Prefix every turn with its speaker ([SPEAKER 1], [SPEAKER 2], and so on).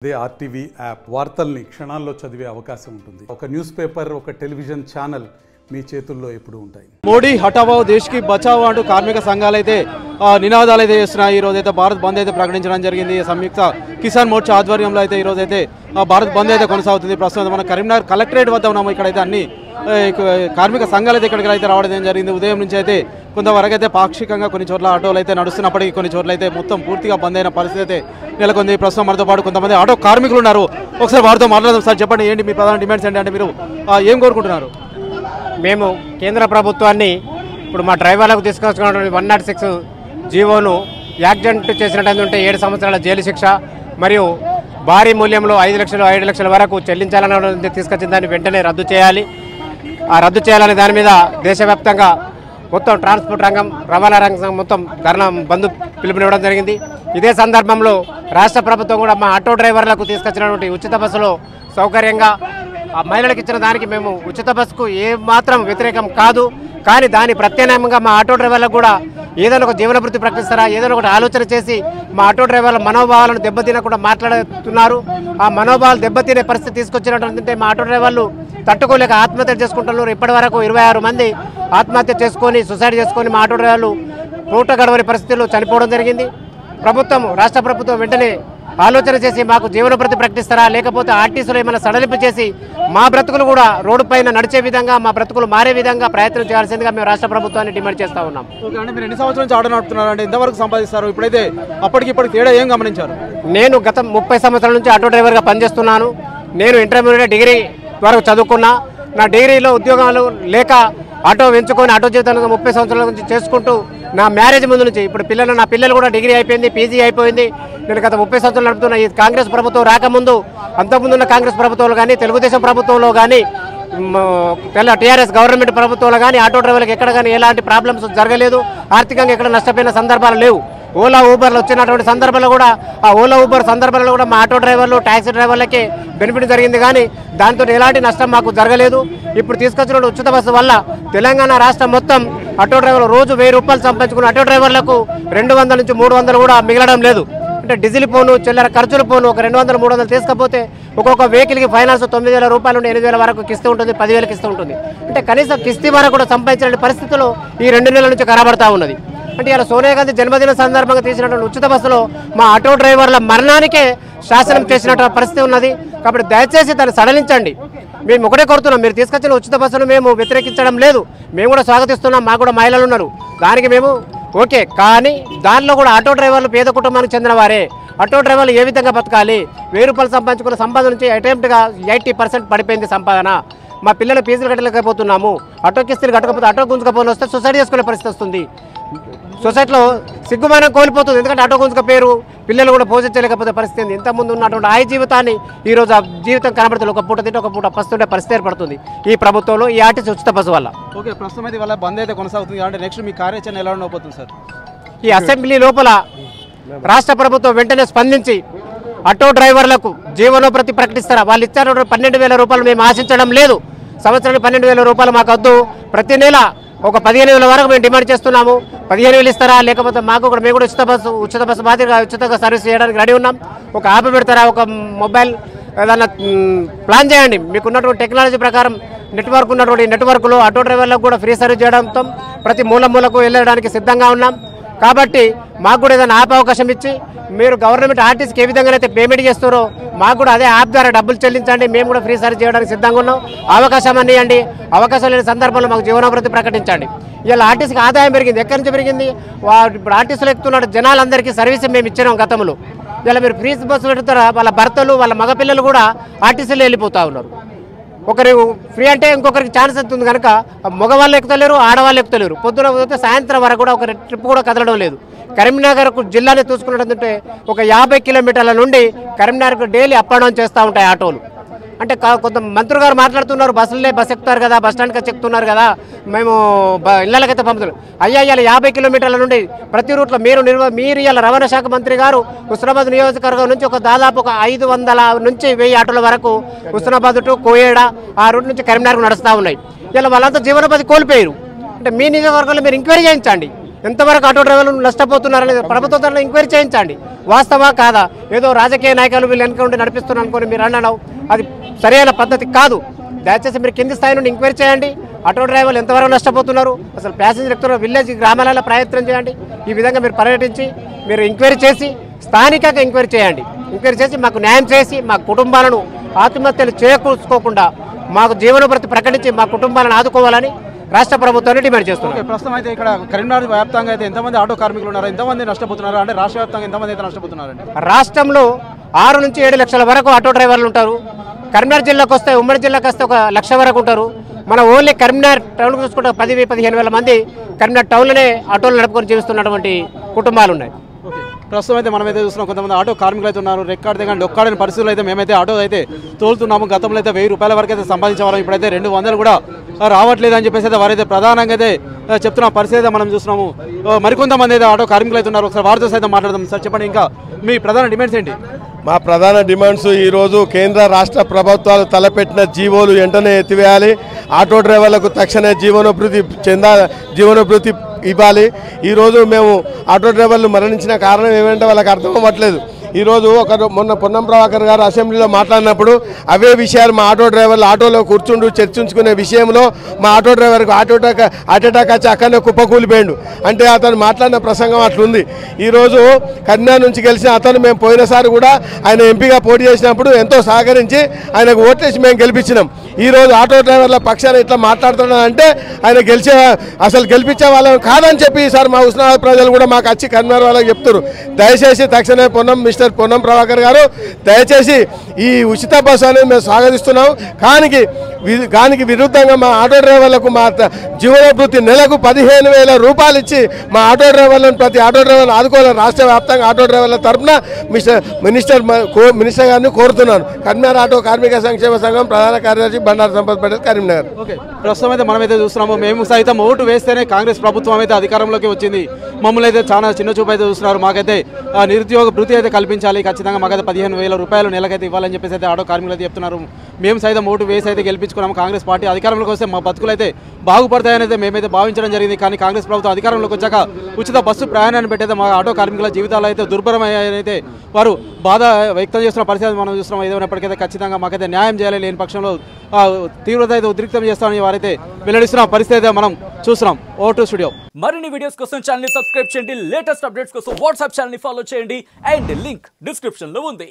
[SPEAKER 1] అదే RTV app వార్తల్ని క్షణాల్లో చదివే అవకాశం ఉంటుంది. ఒక న్యూస్ పేపర్, ఒక టెలివిజన్ ఛానల్ మీ చేతుల్లో ఎప్పుడు ఉంటాయి.
[SPEAKER 2] మోడీ హటావో దేశ్కి బచావో అంటూ కార్మిక సంఘాలు అయితే నినాదాలు అయితే చేస్తున్నాయి. ఈ రోజు అయితే భారత్ బంద్ అయితే ప్రకటించడం జరిగింది. సంయుక్త కిసాన్ మోర్చా ఆధ్వర్యంలో అయితే ఈ రోజు అయితే భారత్ బంద్ అయితే కొనసాగుతుంది. ప్రస్తుతం మన కరీంనగర్ కలెక్టరేట్ వద్ద ఉన్నాము. ఇక్కడైతే అన్ని కార్మిక సంఘాలు అయితే ఇక్కడికి అయితే రావడం జరిగింది. ఉదయం నుంచి అయితే కొంతవరకు అయితే పాక్షికంగా కొన్ని చోట్ల ఆటోలు అయితే నడుస్తున్నప్పటికీ కొన్ని చోట్ల అయితే మొత్తం పూర్తిగా బంద్ అయిన పరిస్థితి అయితే నెలకొంది. ప్రస్తుతం మనతో పాటు కొంతమంది ఆటో కార్మికులు ఉన్నారు. ఒకసారి వారితో మాట్లాడదాం. సార్ చెప్పండి, ఏంటి మీ ప్రధాన డిమాండ్స్ ఏంటి? అంటే మీరు ఏం కోరుకుంటున్నారు?
[SPEAKER 3] మేము కేంద్ర ప్రభుత్వాన్ని ఇప్పుడు మా డ్రైవర్లకు తీసుకొచ్చుకున్నటువంటి 106 జీవోను యాక్సిడెంట్ చేసినట్టు 7 సంవత్సరాల జైలు శిక్ష మరియు భారీ మూల్యంలో 5 లక్షల వరకు చెల్లించాలని తీసుకొచ్చిన దాన్ని వెంటనే రద్దు చేయాలి. ఆ రద్దు చేయాలనే దాని మీద దేశవ్యాప్తంగా మొత్తం ట్రాన్స్పోర్ట్ రంగం, రవాణా రంగం మొత్తం ధర్నా బంద్ పిలుపునివ్వడం జరిగింది. ఇదే సందర్భంలో రాష్ట్ర ప్రభుత్వం కూడా మా ఆటో డ్రైవర్లకు తీసుకొచ్చినటువంటి ఉచిత బస్సులో సౌకర్యంగా ఆ మహిళలకు ఇచ్చిన దానికి మేము ఉచిత బస్సుకు ఏమాత్రం వ్యతిరేకం కాదు. కానీ దాని ప్రత్యామ్నాయంగా మా ఆటో డ్రైవర్లకు కూడా ఏదైనా ఒక జీవన వృత్తి ప్రకటిస్తారా, ఏదైనా ఒకటి ఆలోచన చేసి మా ఆటో డ్రైవర్ల మనోభావాలను దెబ్బతినకుండా మాట్లాడుతున్నారు. ఆ మనోభావాలు దెబ్బతినే పరిస్థితి తీసుకొచ్చినట్టుంటే మా ఆటో డ్రైవర్లు తట్టుకోలేక ఆత్మహత్య చేసుకుంటున్నారు. ఇప్పటి వరకు 26 మంది ఆత్మహత్య చేసుకొని సూసైడ్ చేసుకొని మా ఆటో డ్రైవర్లు పూట గడవని పరిస్థితుల్లో చనిపోవడం జరిగింది. రాష్ట్ర ప్రభుత్వం వెంటనే ఆలోచన చేసి మాకు జీవన భృతి ప్రకటిస్తారా, లేకపోతే ఆర్టీసీలో ఏమైనా సడలింపు చేసి మా బ్రతుకులు కూడా రోడ్డు పైన నడిచే విధంగా, మా బ్రతుకులు మారే విధంగా ప్రయత్నం చేయాల్సిందిగా మేము రాష్ట్ర ప్రభుత్వాన్ని డిమాండ్ చేస్తూ ఉన్నాం.
[SPEAKER 2] ఓకే, అంటే మీరు ఎన్ని సంవత్సరాల నుంచి ఆటో నడుపుతున్నారు? అంటే ఎంతవరకు సంపాదిస్తారు? ఇప్పుడైతే ఇప్పటికి తేడా ఏం గమనించారు?
[SPEAKER 3] నేను గత 30 సంవత్సరాల నుంచి ఆటో డ్రైవర్గా పనిచేస్తున్నాను. నేను ఇంటర్మీడియట్ డిగ్రీ వరకు చదువుకున్నా. నా డిగ్రీలో ఉద్యోగాలు లేక ఆటో ఎంచుకొని ఆటో జీవితాన్ని 30 సంవత్సరాల నుంచి చేసుకుంటూ నా మ్యారేజ్ ముందు నుంచి ఇప్పుడు నా పిల్లలు కూడా డిగ్రీ అయిపోయింది, పీజీ అయిపోయింది. నేను గత 30 సంవత్సరాలు నడుపుతున్నా. ఈ కాంగ్రెస్ ప్రభుత్వం రాకముందు, అంతకుముందున్న కాంగ్రెస్ ప్రభుత్వంలో కానీ, తెలుగుదేశం ప్రభుత్వంలో కానీ, టీఆర్ఎస్ గవర్నమెంట్ ప్రభుత్వంలో కానీ ఆటో డ్రైవర్లకు ఎక్కడ కానీ ఎలాంటి ప్రాబ్లమ్స్ జరగలేదు. ఆర్థికంగా ఎక్కడ నష్టపోయిన సందర్భాలు లేవు. ఓలా ఊబర్లు వచ్చినటువంటి సందర్భంలో కూడా ఆ ఓలా ఊబర్ సందర్భంలో కూడా మా ఆటో డ్రైవర్లు, ట్యాక్సీ డ్రైవర్లకే బెనిఫిట్ జరిగింది. కానీ దాంతో ఎలాంటి నష్టం మాకు జరగలేదు. ఇప్పుడు తీసుకొచ్చిన ఉచిత బస్సు వల్ల తెలంగాణ రాష్ట్రం మొత్తం ఆటో డ్రైవర్లు రోజు 1000 రూపాయలు సంపాదించుకున్న ఆటో డ్రైవర్లకు 200 నుంచి 300 కూడా మిగలడం లేదు. అంటే డీజిల్ పోను, చిల్లర ఖర్చులు పోను ఒక 200, 300 తీసుకపోతే ఒక్కొక్క వెహికల్కి ఫైనాన్స్ 9,000 రూపాయలు నుండి 8,000 వరకు కిస్తూ ఉంటుంది, 10,000 కిస్తూ ఉంటుంది. అంటే కనీసం కిస్తీ వరకు కూడా సంపాదించిన పరిస్థితులు ఈ 2 నెలల నుంచి కనబడతా ఉన్నది. అంటే ఇలా సోనియా గాంధీ జన్మదిన సందర్భంగా తీసినటువంటి ఉచిత బస్సులో మా ఆటో డ్రైవర్ల మరణానికే శాసనం చేసినటువంటి పరిస్థితి ఉన్నది. కాబట్టి దయచేసి దాన్ని సడలించండి. మేము ఒకటే కోరుతున్నాం, మీరు తీసుకొచ్చిన ఉచిత బస్సును మేము వ్యతిరేకించడం లేదు, మేము కూడా స్వాగతిస్తున్నాం. మాకు కూడా మహిళలు ఉన్నారు, దానికి మేము ఓకే. కానీ దానిలో కూడా ఆటో డ్రైవర్లు పేద కుటుంబానికి చెందిన వారే. ఆటో డ్రైవర్లు ఏ విధంగా బతకాలి? 1000 రూపాయలు సంపాదించుకున్న సంపాదన నుంచి అటెంప్ట్గా 80% పడిపోయింది సంపాదన. మా పిల్లల ఫీజులు కట్టలేకపోతున్నాము. ఆటో కిస్తీలు కట్టకపోతే ఆటో గుంజుకపోయిన వస్తే సొసైటీ చేసుకునే పరిస్థితి వస్తుంది. సొసైటీలో సిగ్గుమానం కోల్పోతుంది. ఎందుకంటే ఆటో గుంజుక పేరు పిల్లలు కూడా పోషించలేకపోతే పరిస్థితి. ఇంతకుముందు ఉన్నటువంటి ఆ జీవితాన్ని ఈరోజు ఆ జీవితం కనబడుతుంది. ఒక పూట తింటే ఒక పూట పస్తుండే పరిస్థితి ఏర్పడుతుంది ఈ ప్రభుత్వంలో, ఈ ఆర్టీసీ ఉచిత బస్సు వల్ల.
[SPEAKER 2] ఓకే, ప్రస్తుతం అయితే వల్ల బంద్ అయితే కొనసాగుతుంది. అంటే నెక్స్ట్ మీ కార్యాచరణ ఎలా ఉండబోతుంది సార్?
[SPEAKER 3] ఈ అసెంబ్లీ లోపల రాష్ట్ర ప్రభుత్వం వెంటనే స్పందించి ఆటో డ్రైవర్లకు జీవనోభృతి ప్రకటిస్తారా? వాళ్ళు ఇచ్చారు 12,000 రూపాయలు మేము ఆశించడం లేదు. సంవత్సరానికి 12,000 రూపాయలు మాకు వద్దు. ప్రతి నెల ఒక 15,000 వరకు మేము డిమాండ్ చేస్తున్నాము. 15,000 ఇస్తారా? లేకపోతే మేము కూడా ఉచిత బస్సు మాదిరిగా ఉచితంగా సర్వీస్ చేయడానికి రెడీ ఉన్నాం. ఒక యాప్ పెడతారా? ఒక మొబైల్ ఏదైనా ప్లాన్ చేయండి. మీకున్నటువంటి టెక్నాలజీ ప్రకారం నెట్వర్క్లో ఆటో డ్రైవర్లకు కూడా ఫ్రీ సర్వీస్ చేయడంతో ప్రతి మూలకు వెళ్ళడానికి సిద్ధంగా ఉన్నాం. కాబట్టి మాకు కూడా ఏదైనా యాప్ అవకాశం ఇచ్చి మీరు గవర్నమెంట్ ఆర్టీసీకి ఏ విధంగా అయితే పేమెంట్ చేస్తారో మాకు కూడా అదే యాప్ ద్వారా డబ్బులు చెల్లించండి. మేము కూడా ఫ్రీ సర్వీస్ చేయడానికి సిద్ధంగా ఉన్నాం. అవకాశం అనియండి. అవకాశం లేని సందర్భంలో మాకు జీవనోభృతి ప్రకటించండి. ఇలా ఆర్టీసీకి ఆదాయం పెరిగింది. ఎక్కడి నుంచి పెరిగింది? ఇప్పుడు ఆర్టీసీలో ఎక్కుతున్న జనాలందరికీ సర్వీస్ మేము ఇచ్చినాం గతంలో. ఇలా మీరు ఫ్రీ బస్సు పెడతారా? వాళ్ళ భర్తలు, వాళ్ళ మగపిల్లలు కూడా ఆర్టీసీలో వెళ్ళిపోతూ ఉన్నారు. ఒకరు ఫ్రీ అంటే ఇంకొకరికి ఛాన్స్ అవుతుంది కనుక మగవాళ్ళు ఎక్కుతలేరు, ఆడవాళ్ళు ఎక్కుతలేరు. పొద్దున పోతే సాయంత్రం వరకు కూడా ఒక ట్రిప్ కూడా కదలడం లేదు. కరీంనగర్ జిల్లాని చూసుకున్నట్టుంటే ఒక 50 కిలోమీటర్ల నుండి కరీంనగర్కు డైలీ అప్ అండ్ డౌన్ చేస్తూ ఉంటాయి ఆటోలు. అంటే కొంత మంత్రి గారు మాట్లాడుతున్నారు, బస్సు ఎక్కుతారు కదా, బస్ స్టాండ్కి ఎక్కుతున్నారు కదా, మేము ఇళ్ళకైతే పంపుతున్నారు. అయ్యా ఇవాళ 50 కిలోమీటర్ల నుండి ప్రతి రూట్లో మీరు ఇవాళ రవాణా శాఖ మంత్రి గారు హుస్నాబాద్ నియోజకవర్గం నుంచి దాదాపు 500 నుంచి 1000 ఆటోల వరకు హుస్నాబాద్ టు కోయేడ ఆ రూట్ నుంచి కరీంనగర్కు నడుస్తూ ఉన్నాయి. ఇలా వాళ్ళంతా జీవనోపాధి కోల్పోయారు. అంటే మీ నియోజకవర్గంలో మీరు ఎంక్వైరీ చేయించండి. ఎంతవరకు ఆటో డ్రైవర్లు నష్టపోతున్నారని ప్రభుత్వంలో ఎంక్వైరీ చేయించండి. వాస్తవా కాదా? ఏదో రాజకీయ నాయకులు వీళ్ళు వెనక ఉండి నడిపిస్తున్నారు అనుకోని మీరు అన్నావు, అది సరైన పద్ధతి కాదు. దయచేసి మీరు కింది స్థాయి నుండి ఎంక్వైరీ చేయండి. ఆటో డ్రైవర్లు ఎంతవరకు నష్టపోతున్నారు, అసలు ప్యాసింజర్ ఎక్కుతున్న విలేజ్ గ్రామాలలో ప్రయత్నం చేయండి. ఈ విధంగా మీరు పర్యటించి మీరు ఎంక్వైరీ చేసి స్థానికంగా ఎంక్వైరీ చేయండి. ఎంక్వైరీ చేసి మాకు న్యాయం చేసి మా కుటుంబాలను ఆత్మహత్యలు చేకూర్చుకోకుండా మాకు జీవనోపాధి ప్రకటించి మా కుటుంబాలను ఆదుకోవాలని రాష్ట్ర ప్రభుత్వాన్ని డిమాండ్ చేస్తున్నారు.
[SPEAKER 2] ప్రస్తుతం అయితే ఇక్కడ కరీంనగర్ వ్యాప్తంగా అయితే ఎంతమంది ఆటో కార్మికులు ఉన్నారు, ఎంతమంది నష్టపోతున్నారు, అంటే రాష్ట్ర వ్యాప్తంగా ఎంతమంది అయితే నష్టపోతున్నారండి?
[SPEAKER 3] రాష్ట్రంలో 6 నుంచి 7 లక్షల వరకు ఆటో డ్రైవర్లు ఉంటారు. కరీంనగర్ జిల్లాకు వస్తే, ఉమ్మడి జిల్లాకు వస్తే 1 లక్ష వరకు ఉంటారు. మన ఓన్లీ కరీంనగర్ టౌన్ చూసుకుంటే 10-15 వేల మంది కరీంనగర్ టౌన్లోనే ఆటోలు నడుపుకొని జీవిస్తున్నటువంటి కుటుంబాలు ఉన్నాయి.
[SPEAKER 2] ప్రస్తుతం అయితే మనమైతే చూస్తున్నాం కొంతమంది ఆటో కార్మికులు అయితే ఉన్నారు. రెక్కాడితే కానీ డొక్కాడని పరిస్థితులు అయితే మేమైతే ఆటో అయితే తోలుతున్నాము. గతంలో అయితే 1000 రూపాయల వరకు అయితే సంపాదించేవాళ్ళం, ఇప్పుడైతే 200 కూడా రావట్లేదు అని చెప్పేసి అయితే వారైతే ప్రధానంగా అయితే చెప్తున్న పరిస్థితి అయితే మనం చూస్తున్నాము. మరికొంతమంది అయితే ఆటో కార్మికులు అయితే ఉన్నారు, ఒకసారి వారితో సైతం మాట్లాడదాం. సార్ చెప్పండి, ఇంకా మీ ప్రధాన డిమాండ్స్ ఏంటి?
[SPEAKER 4] మా ప్రధాన డిమాండ్స్ ఈరోజు కేంద్ర రాష్ట్ర ప్రభుత్వాలు తలపెట్టిన జీవోలు వెంటనే ఎత్తివేయాలి. ఆటో డ్రైవర్లకు తక్షణ జీవనోభృతి ఇవ్వాలి. ఈరోజు మేము ఆటో డ్రైవర్లు మరణించిన కారణం ఏమంటే వాళ్ళకి అర్థం అవ్వట్లేదు. ఈరోజు మొన్న పొన్నం ప్రభాకర్ గారు అసెంబ్లీలో మాట్లాడినప్పుడు అవే విషయాలు మా ఆటో డ్రైవర్లు ఆటోలో కూర్చుంటూ చర్చించుకునే విషయంలో మా ఆటో డ్రైవర్కు హార్ట్ అటాక్ వచ్చి అక్కడనే కుప్పకూలిపోయాడు. అంటే అతను మాట్లాడిన ప్రసంగం అట్లుంది. ఈరోజు కన్యార్ నుంచి గెలిచిన అతను మేము పోయినసారి కూడా ఆయన ఎంపీగా పోటీ చేసినప్పుడు ఎంతో సహకరించి ఆయనకు ఓట్లేసి మేము గెలిపించినాం. ఈరోజు ఆటో డ్రైవర్ల పక్షాన ఇట్లా మాట్లాడుతున్నాడంటే ఆయన అసలు గెలిపించే వాళ్ళని కాదని చెప్పి ఈసారి మా ఉస్మానాబాద్ ప్రజలు కూడా మాకు వచ్చి కన్యార్ వాళ్ళకి చెప్తారు. దయచేసి తక్షణమే పొన్నం ప్రభాకర్ గారు దయచేసి ఈ ఉచిత బస్సు అనేది మేము స్వాగతిస్తున్నాం. దానికి విరుద్ధంగా మా ఆటో డ్రైవర్లకు మా జీవనోభృతి నెలకు 15,000 రూపాయలు ఇచ్చి మా ఆటో డ్రైవర్లను ప్రతి ఆటో డ్రైవర్లను ఆదుకోవాలని రాష్ట్ర వ్యాప్తంగా ఆటో డ్రైవర్ల తరఫున మినిస్టర్ గారిని కోరుతున్నాను. కరీంనగర్ ఆటో కార్మిక సంక్షేమ సంఘం ప్రధాన కార్యదర్శి బండారు సంపత్ పటేల్, కరీంనగర్.
[SPEAKER 2] ప్రస్తుతం అయితే మనమైతే చూస్తున్నాము, మేము సైతం ఓటు వేస్తేనే కాంగ్రెస్ ప్రభుత్వం అయితే అధికారంలోకి వచ్చింది, మమ్మల్ని అయితే చాలా చిన్న చూపు అయితే చూస్తున్నారు. మాకైతే నిరుద్యోగ భృతి అయితే కల్పించాలి, ఖచ్చితంగా మాకైతే 15,000 రూపాయలు నెలకైతే ఇవ్వాలని చెప్పేసి అయితే ఆటో కార్మికులు అయితే చెప్తున్నారు. మేము సైతం ఓటు వేసి అయితే గెలిపించుకున్నాము. కాంగ్రెస్ పార్టీ అధికారంలోకి వస్తే మా బతుకులు అయితే బాగుపడతాయని అయితే మేమైతే భావించడం జరిగింది. కానీ కాంగ్రెస్ ప్రభుత్వం అధికారంలోకి వచ్చాక ఉచిత బస్సు ప్రయాణాన్ని పెట్టేది మా ఆటో కార్మికుల జీవితాలు అయితే దుర్భరమయ్యాయని అయితే వారు బాధ వ్యక్తం చేస్తున్న పరిస్థితి మనం చూస్తున్నాం. ఏదైనప్పటికైతే ఖచ్చితంగా మాకైతే న్యాయం చేయాలి, లేని పక్షంలో తీవ్రత అయితే ఉద్రిక్తం చేస్తామని వారైతే వెల్లడిస్తున్న పరిస్థితి అయితే మనం చూస్తున్నాం. ఓటు స్టూడియో
[SPEAKER 5] మరిన్ని వీడియోస్ కోసం ఛానల్ ని సబ్స్క్రైబ్ చేయండి, లేటెస్ట్ అప్డేట్స్ కోసం వాట్సాప్ ఛానల్ ని ఫాలో చేయండి, అండ్ లింక్ డిస్క్రిప్షన్ లో ఉంది.